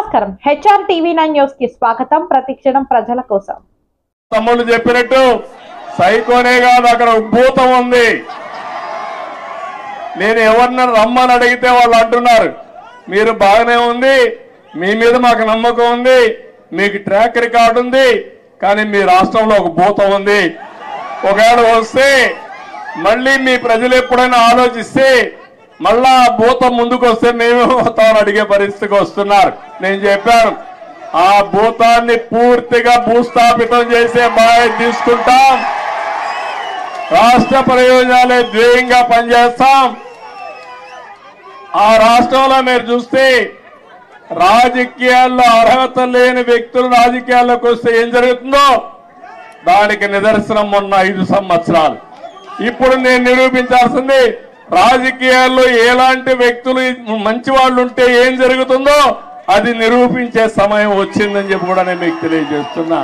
నమస్కారం HR TV9 news కి స్వాగతం. ప్రతిక్షణం ప్రజల కోసం. తమ్ముళ్ళు చెప్పినట్టు సైకోనే కాదు, అక్కడ భూతం ఉంది. నేను ఎవరిని రమ్మని అడిగితే వాళ్ళు అంటున్నారు మీరు బాగానే ఉంది, మీ మీద మాకు నమ్మకం ఉంది, మీకు ట్రాక్ రికార్డు ఉంది, కానీ మీ రాష్ట్రంలో ఒక భూతం ఉంది. ఒకవేళ వస్తే మళ్ళీ మీ ప్రజలు ఎప్పుడైనా ఆలోచిస్తే మళ్ళా ఆ భూతం ముందుకు వస్తే మేమేమవుతామని అడిగే పరిస్థితికి వస్తున్నారు. నేను చెప్పాను ఆ భూతాన్ని పూర్తిగా భూస్థాపితం చేసే బాధ్యత తీసుకుంటాం. రాష్ట్ర ప్రయోజనాలే ధ్యేయంగా పనిచేస్తాం. ఆ రాష్ట్రంలో మీరు చూస్తే రాజకీయాల్లో అర్హత లేని వ్యక్తులు రాజకీయాల్లోకి వస్తే ఏం జరుగుతుందో దానికి నిదర్శనం మొన్న 5 సంవత్సరాలు. ఇప్పుడు నేను నిరూపించాల్సింది రాజకీయాల్లో ఎలాంటి వ్యక్తులు మంచి వాళ్ళు ఉంటే ఏం జరుగుతుందో అది నిరూపించే సమయం వచ్చిందని చెప్పి కూడా నేను మీకు తెలియజేస్తున్నా.